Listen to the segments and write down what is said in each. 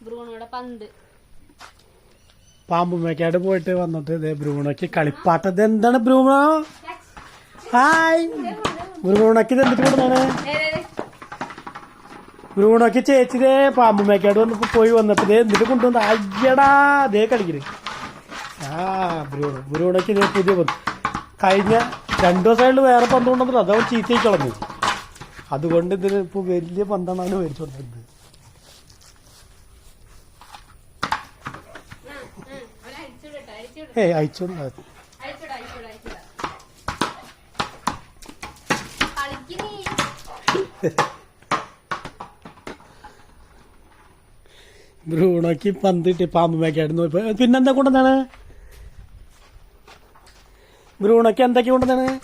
ബ്രൂണോടെ പന്ത്. പാമ്പുമ്മക്കാട് പോയിട്ട് വന്നിട്ട് ബ്രൂണോക്ക് കളിപ്പാട്ടത്. എന്താണ് ബ്രൂണോ? ഹായ്. ബ്രൂണോക്ക് ഇത് എന്തിട്ട് കൊണ്ടാണ്? ബ്രൂണോക്ക് ചേച്ചിതേ പാമ്പുമ്മക്കാട് വന്നപ്പോ പോയി വന്നിട്ട് എന്തിട്ട് കൊണ്ടുവന്ന? അയ്യടാ ദേ കളിക്കല്. ബ്രൂണോക്ക് ഇതേ പുതിയ പന്ത്. കഴിഞ്ഞ 2 ദിവസമായിട്ട് വേറെ പന്ത് കൊണ്ടുവന്നിട്ട് അതവൻ ചീത്തയായി കളഞ്ഞു. അതുകൊണ്ട് ഇതിന് ഇപ്പൊ വലിയ പന്താണ് അവന് മേടിച്ചോണ്ടിരുന്നത്. അയച്ചോണ്ടായിരുന്നു. ബ്രൂണോക്ക് പന്ത് കിട്ടി പാമ്പുമ്മക്കായിരുന്നു. പിന്നെന്താ കൊണ്ടുവന്നാണ് ബ്രൂണോക്ക്? എന്തൊക്കെ കൊണ്ടുവന്നാണ്?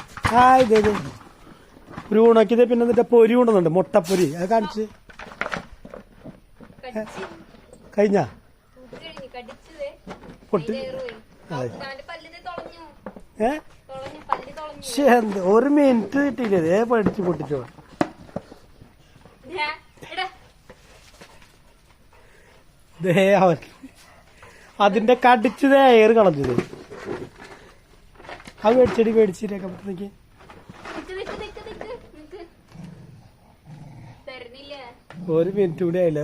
ഇതേ ബ്രൂണോക്ക് ഇത് പിന്നെ എന്നിട്ട് പൊരി കൊണ്ടുവന്നുണ്ട്, മുട്ടപ്പൊരി. അത് കാണിച്ച് കഴിഞ്ഞ പൊട്ടി. ഒരു മിനിറ്റ് കിട്ടിയില്ലേ? പഠിച്ചു പൊട്ടിച്ചോ. അവൻ അതിന്റെ കടിച്ചത് എയർ കളഞ്ഞത്. അത് മേടിച്ചിട്ടൊക്കെ പറ്റുന്നെനിക്ക്. ഒരു മിനിറ്റ് കൂടി ആയില്ല.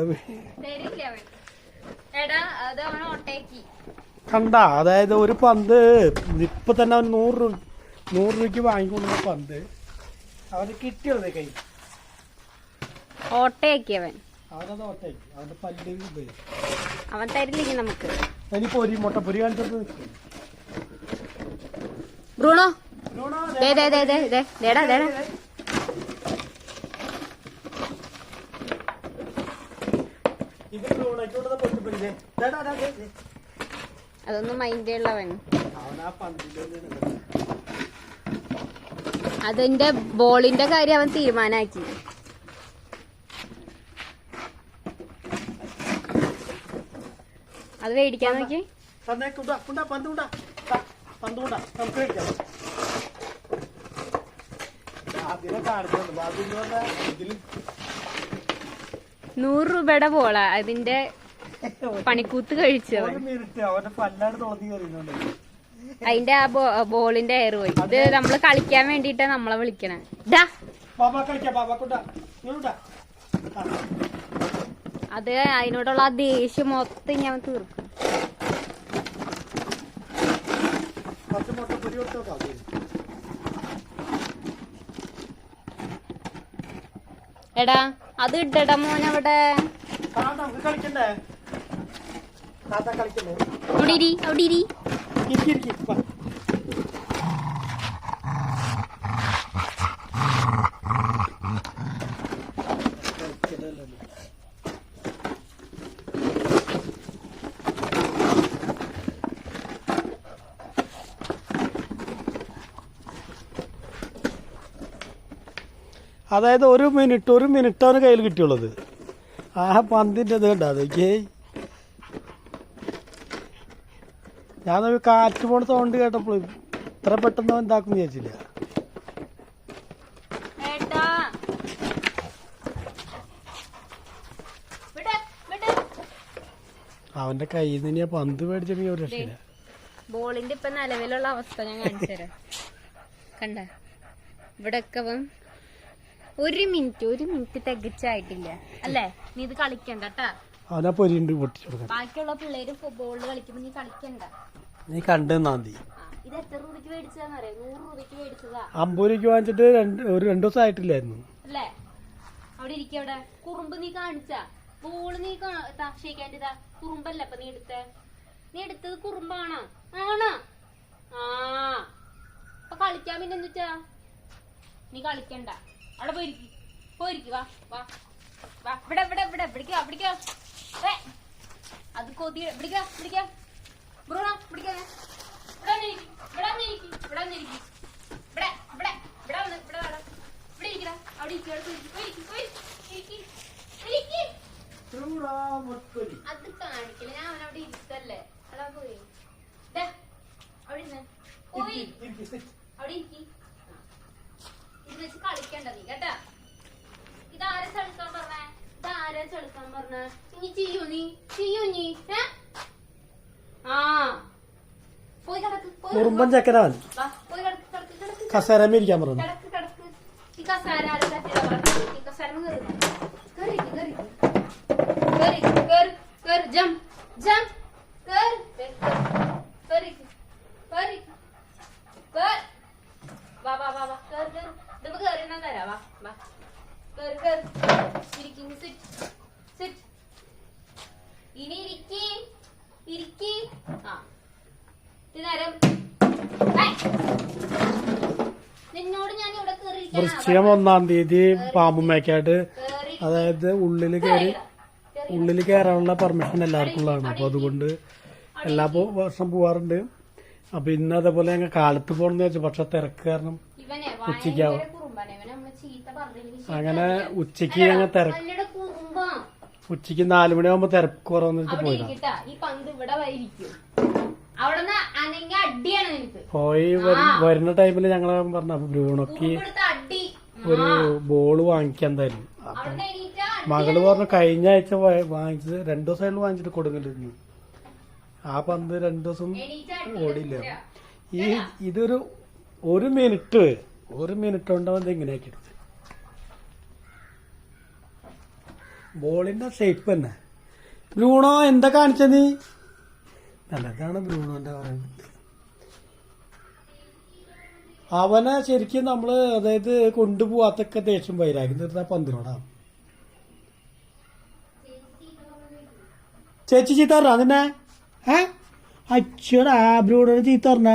കണ്ട, അതായത് ഒരു പന്ത് ഇപ്പൊ തന്നെ അവൻ 100 രൂപയ്ക്ക് വാങ്ങിക്കൊണ്ടുള്ള പന്ത് അവന് കിട്ടിയുള്ളത് കൈ ഓട്ടയാക്കിയവൻ. അവനത് ഓട്ടയാക്കി. അവന്റെ പല്ല് അവൻ തരില്ലേ നമുക്ക്. ഇനി പൊരി മുട്ടപ്പൊരി കാണിച്ചോട്ട് ബ്രൂണോ. അതൊന്നും മൈൻഡ് ഉള്ളവൻ. അതിന്റെ ബോളിന്റെ കാര്യം അവൻ തീരുമാനാക്കി. അത് മേടിക്കാൻ നോക്കി. നമുക്ക് കഴിക്കാം. 100 രൂപയുടെ ബോളാ. അതിന്റെ പണിക്കൂത്ത് കഴിച്ചു. അതിന്റെ ആ ബോളിന്റെ എയർ പോയി. ഇത് നമ്മള് കളിക്കാൻ വേണ്ടിട്ടാ നമ്മളെ വിളിക്കണേ. അത് അതിനോടുള്ള ആ ദേഷ്യം മൊത്തം ഞാൻ തീർക്കും. എടാ അത് ഇട്ടടാ മോനവിടെ. അവിടെ ഇരി. അതായത് ഒരു മിനിറ്റ് അവന് കയ്യിൽ കിട്ടിയുള്ളത്. ആ പന്തിന്റെ ഇത് കണ്ടോ? അതൊക്കെ ഞാനൊരു കാറ്റ് പോണ സൗണ്ട് കേട്ടപ്പോൾ ഇത്ര പെട്ടെന്ന് അവൻ എന്താക്കും വിചാരിച്ചില്ല. അവന്റെ കയ്യിൽ നിന്ന് ഞാൻ പന്ത് മേടിച്ചെങ്കിൽ ഒരു രക്ഷയില്ല. ബോളിന്റെ ഇപ്പൊ നിലവിലുള്ള അവസ്ഥ ഞാൻ കാണിച്ചു തരാം. കണ്ട, ഇവിടെ ഒക്കെ ഒരു മിനിറ്റ് തികച്ചായിട്ടില്ല അല്ലേ? നീ ഇത് കളിക്കണ്ട കേട്ടാ. അവനാ പൊരിണ്ട് പൊട്ടിച്ചു. ബാക്കിയുള്ള പിള്ളേര് ഫുട്ബോളിൽ കളിക്കുമ്പോ നീ കളിക്കണ്ട. നീ കണ്ടെന്നാന്തി. ഇത് എത്ര രൂപയ്ക്ക് മേടിച്ചതാന്നറിയോ? 100 രൂപയ്ക്ക് മേടിച്ചതാ. 50 രൂപയ്ക്ക് വാങ്ങിച്ചിട്ട് ഒരു 2 ദിവസം ആയിട്ടില്ലായിരുന്നു അല്ലേ? അവിടെ ഇരിക്കും. അവിടെ കുറുമ്പ് നീ കാണിച്ചാ. ബോള് നീ ഷെയ്ക്കാൻ്റെ കുറുമ്പല്ല അപ്പൊ നീ എടുത്തത് കുറുമ്പാണോ? ആണോ? അപ്പൊ കളിക്കാൻ പിന്നെ എന്തുച്ചാ? നീ കളിക്കണ്ട. അവിടെ പോയിരിക്കും. വാ ഇവിടെ അത് കൊതി പിടിക്കാ ബ്രൂണോ പിടിക്കാ. അത് കാണിക്കില്ല. ഞാൻ അവനവിടെ ഇരിക്കല്ലേ. അതാ പോയി അവിടെ ഇരിക്കി. ഇത് വെച്ച് കളിക്കണ്ട നീ കേട്ടാ. ഇതാരെ കളിക്കാൻ പറഞ്ഞേ? ഇതാരാ ചെളുക്കാൻ പറഞ്ഞ? ഇനി ചെയ്യൂ നീ ആ പോയി കിടക്ക്, കുറുമ്പൻ ചെക്കനാണ്. പോയി കിടക്ക് കിടക്ക് കിടക്ക് കസേരമേ ഇരിക്കാൻ പറഞ്ഞു. കിടക്ക് കിടക്ക്. ഈ കസാര ആരും തട്ടിയതാ പറഞ്ഞത്? ഈ കസാര കേറി കേറി കേറി കേറി കേറി ജംപ് ജംപ് കേറി കേറി കേറി കേറി വാ വാ വാ വാ കേറി കേറി. ഇതൊക്കെ കേറി എന്നാ തരാ. വാ വാ കേറി കേറി. ഇരിക്കും സിറ്റ് സിറ്റ്. ഇനി ഇരിക്കി ആ നേരം. നിന്നോട് ഞാൻ ഇവിടെ വൃശ്ചികം 1-ാം തീയതി പാമ്പുമേക്കായിട്ട്, അതായത് ഉള്ളില് കയറാനുള്ള പെർമിഷൻ എല്ലാവർക്കും ഉള്ളതാണ്. അപ്പൊ അതുകൊണ്ട് എല്ലാ വർഷം പോവാറുണ്ട്. അപ്പൊ ഇന്ന് അതേപോലെ ഞങ്ങൾ കാലത്ത് പോകണമെന്ന് വെച്ചു. പക്ഷെ തിരക്ക് കാരണം ഉച്ചയ്ക്കാവും. അങ്ങനെ ഉച്ചക്ക് ഞങ്ങൾ ഉച്ചക്ക് 4 മണിയാകുമ്പോ തിരക്ക് കുറവെന്ന് വെച്ച് പോയി വരുന്ന ടൈമില് ഞങ്ങള് പറഞ്ഞു അപ്പൊ ബ്രൂണോക്ക് ഒരു ബോള് വാങ്ങിക്കാൻ തരും. അപ്പൊ മകള് പറഞ്ഞു കഴിഞ്ഞ ആഴ്ച വാങ്ങിച്ചത് 2 ദിവസമായിട്ട് വാങ്ങിച്ചിട്ട് കൊടുക്കണ്ടിരുന്നു. ആ പന്ത് 2 ദിവസം ഓടില്ല. ഇതൊരു 1 മിനിറ്റ് കൊണ്ടാവും എങ്ങനെയാക്കി എടുത്ത്. ബോളിന്റെ ഷേപ്പ് തന്നെ. ബ്രൂണോ എന്താ കാണിച്ച നീ? നല്ലതാണ് ബ്രൂണോന്റെ പറയുന്നത്. അവനെ ശരിക്കും നമ്മള് അതായത് കൊണ്ടുപോവാത്തൊക്കെ ദേഷ്യം വൈരാഗ്യം തീർത്ത പന്തിനോടാണ്. ചേച്ചി ചീത്ത പറഞ്ഞ നിന്നെ? അച്ഛടാ ബ്രൂണോന് ചീത്ത പറഞ്ഞ?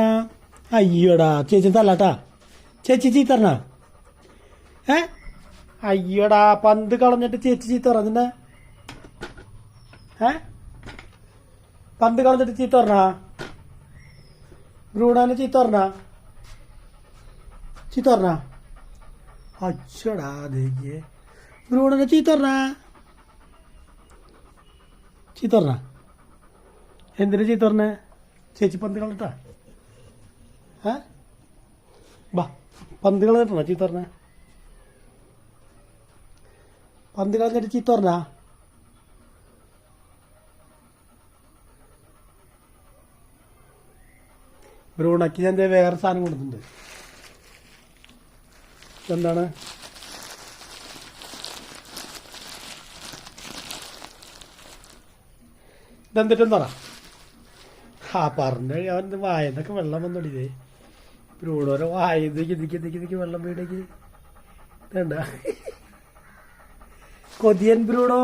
അയ്യോടാ ചേച്ചി തല്ലാട്ടാ. ചേച്ചി ചീത്ത പറഞ്ഞ? അയ്യോടാ പന്ത് കളഞ്ഞിട്ട് ചേച്ചി ചീത്ത പറഞ്ഞ നിന്നെ? പന്ത് കളഞ്ഞിട്ട് ചീത്ത പറഞ്ഞ? ബ്രൂണോനെ ചീത്ത പറഞ്ഞ? അച്ഛടാ ദേഖിയേ ബ്രൂണോനെ ചീത്ത പറഞ്ഞ? എന്തിനാ ചീത്ത പറഞ്ഞേ? ചേച്ചി പന്ത് കളഞ്ഞിട്ടാ? ബാ പന്ത് കളഞ്ഞിട്ടാ ചീത്ത പറഞ്ഞ? പന്ത് കളഞ്ഞിട്ട് ചീത്ത പറഞ്ഞ? ബ്രൂണക്ക് ഞാൻ വേറെ സാധനം കൊടുത്തിട്ടുണ്ട്. എന്താണ്? ഇതെന്തിട്ടെന്ന് പറ. പറഞ്ഞു അവൻ വായന്നൊക്കെ വെള്ളം വന്നോടിയതേ. ബ്രൂണോരെ വായന്നേക്ക് വെള്ളം വീടേക്ക് വേണ്ട. കൊതിയൻ ബ്രൂണോ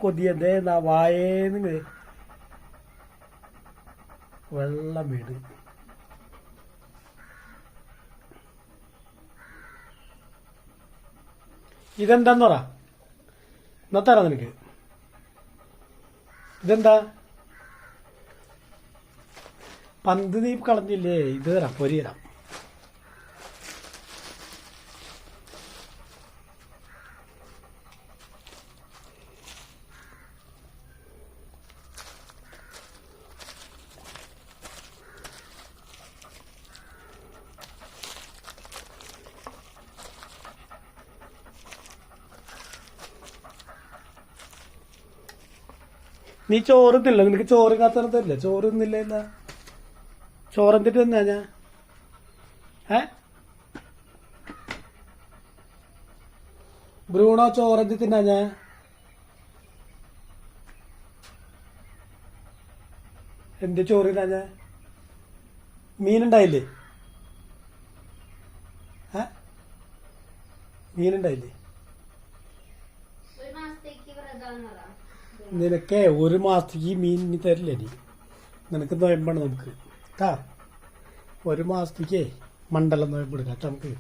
കൊതിയന്റെ വായേന്ന് വെള്ളം വീട്. ഇതെന്താന്ന് പറ. എന്നാ തരാം നിനക്ക്. ഇതെന്താ? പന്ത് നീ കളഞ്ഞില്ലേ? ഇത് തരാം, പൊരി തരാം. നീ ചോറുന്നില്ല? നിനക്ക് ചോറ് കാത്തരത്തില്ല? ചോറുന്നില്ല. ചോറെന്തിട്ട് തന്നാ ഞാൻ? ബ്രൂണോ ചോറെന്തി തിന്നാ ഞാൻ? എന്ത് ചോറ് തിന്നാ ഞാൻ? മീനുണ്ടായില്ലേ? മീനുണ്ടായില്ലേ? നിനക്കേ 1 മാസത്തേക്ക് മീൻ ഇനി തരില്ലേ? നീ നിനക്ക് നോയമ്പാണ് നമുക്ക് കേട്ടാ. 1 മാസത്തേക്കേ മണ്ഡലം നോയമ്പ് എടുക്കാം നമുക്ക്.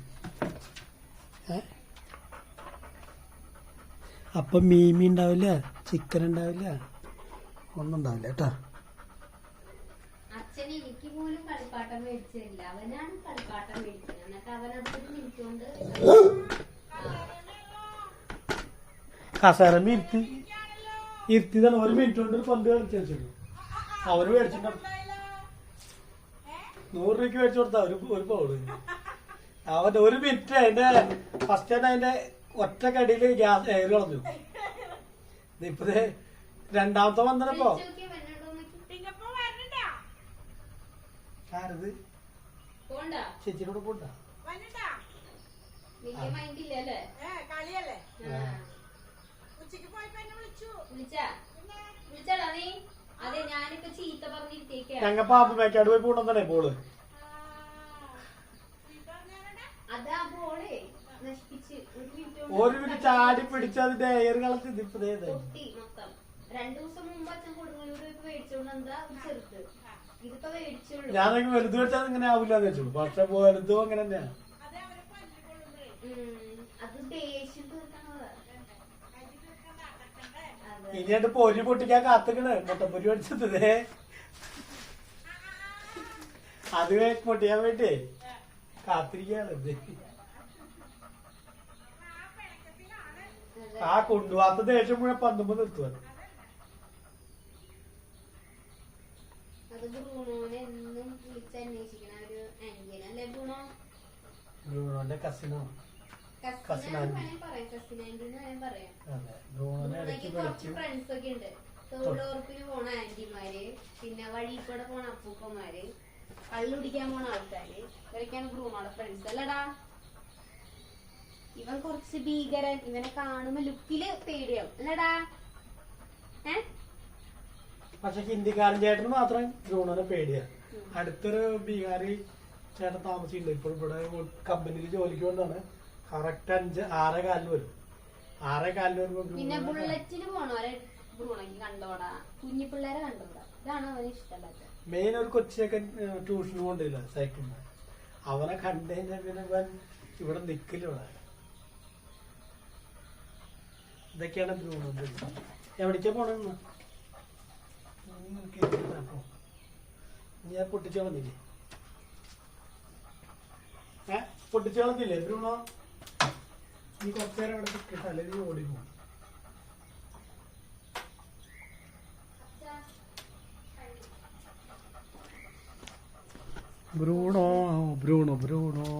അപ്പം മീൻ ഉണ്ടാവില്ല, ചിക്കൻ ഉണ്ടാവില്ല, ഒന്നും ഉണ്ടാവില്ല കേട്ടാ. അച്ഛൻ എനിക്ക് പോലും കളിപ്പാട്ടം മേടിച്ചില്ല. അവനാണ് കളിപ്പാട്ടം മേടിക്കുന്നത്. എന്നിട്ട് അവനത് മിനിറ്റുകൊണ്ട് കസേര ഇരുത്തിയതാണ്. 1 മിനിറ്റ് കൊണ്ട് പന്ത് കളിച്ചു. അവര് മേടിച്ചിട്ടുണ്ടാവും. 100 രൂപയ്ക്ക് മേടിച്ചു കൊടുത്താ ഒരു ബോള്. അവന്റെ 1 മിനിറ്റ് അതിന്റെ ഫസ്റ്റ് അതിന്റെ ഒറ്റ കടിയില് ഗ്യാസ് എയർ കളഞ്ഞു. ഇപ്പൊ രണ്ടാമത്തെ വന്നപ്പോ ആരത് ചേച്ചിയോട് പോണ്ട വലിയ മൈൻഡ് ഇല്ല അല്ലേ? വിളിച്ചാടാ നീ? അതെ, ഞാനിപ്പോ ചീത്ത പറഞ്ഞിരിക്കേക്ക. ഞങ്ങ പാപ്പമേക്കാട് പോയി പോണെന്നേ പോള്. അതാ പോളെ നശിപ്പിച്ച് ഒരു മിനിറ്റ് ചാടി പിടിച്ചതിന്റെ എയർ കളത്തിൽ പൊട്ടി മൊത്തം. 2 ദിവസം മുമ്പ് അച്ഛൻ കൊടുങ്ങല്ലൂർ മേടിച്ചോണ്ട് എന്താ ചെറുത്, ഇതിപ്പോ മേടിച്ചോളൂ. ഞാനൊക്കെ വലുത് വെച്ചാൽ ഇങ്ങനെ ആവില്ലാന്ന് വെച്ചു. പക്ഷെ വലുതും അങ്ങനെ തന്നെയാണ്. അത് ദേഷ്യം തീർക്കണതാ. ഇനിയായിട്ട് പൊരി പൊട്ടിക്കാൻ കാത്തുക്കണ്. മുട്ടപ്പൊരി പഠിച്ചത് അത് പൊട്ടിക്കാൻ വേണ്ടി കാത്തിരിക്കാണ്. ആ കൊണ്ടുപോകാത്ത ദേഷ്യം മുഴുവൻ പന്തുമ്പോ നിർത്തുവാണ്. അത് ബ്രൂണോനെ എന്നും വിളിച്ചന്വേഷിക്കണ ഒരു ആന്റിയനല്ലേ ബ്രൂണോ? ബ്രൂണോന്റെ കസിനോ? കുറച്ച് ഫ്രണ്ട്സ് ഒക്കെ ഉണ്ട്. തൊഴിലുറപ്പിന് പോണ ആന്റിമാര്, പിന്നെ വഴി കൂടെ പോണ അപ്പൂപ്പന്മാര്, കള്ളുടിക്കാൻ പോണ ആൾക്കാര്, ഇവരൊക്കെയാണ് ബ്രൂണോടെ ഫ്രണ്ട്സ് അല്ലടാ. ഇവൻ കുറച്ച് ഭീകരൻ. ഇവനെ കാണുമ്പോ ലുക്കില് പേടിയാവും അല്ലടാ. പക്ഷെ ഹിന്ദിക്കാരൻ ചേട്ടന് മാത്രം ബ്രൂണോനെ പേടിയാ. അടുത്തൊരു ബീഹാറി ചേട്ടൻ താമസിക്കുന്നുണ്ട്. ഇപ്പോൾ ഇവിടെ കമ്പനിയിൽ ജോലിക്ക് കൊണ്ടാണ്. കറക്റ്റ് 6:15 വരും. 6:15 വരുമ്പോ പിന്നെ ബുള്ളറ്റിന് പോണോരെ ബ്രൂണയ്ക്ക് കണ്ടോടാ. കുഞ്ഞി പിള്ളേരെ കണ്ടോടാ. ഇതാണ് അവന് ഇഷ്ടമല്ലാത്ത. മെയിൻ ഒരു കൊച്ചിയൊക്കെ ട്യൂഷന് കൊണ്ടില്ല സൈക്കിളിന്. അവനെ കണ്ടു കഴിഞ്ഞാൽ പിന്നെ ഇവൻ ഇവിടെ നിക്കില്ല. ഇവിടെ ഇതൊക്കെയാണ് ബ്രൂണോ. എവിടേക്കാ പോണെന്ന് ഞാൻ പൊട്ടിച്ചു വന്നില്ലേ? പൊട്ടിച്ചു കളഞ്ഞില്ലേ ബ്രൂണോ? നീ കുറച്ചേരം അവിടെ നിൽക്കട്ടെ, അല്ലെങ്കിൽ ഓടി പോകും. Bruno Bruno Bruno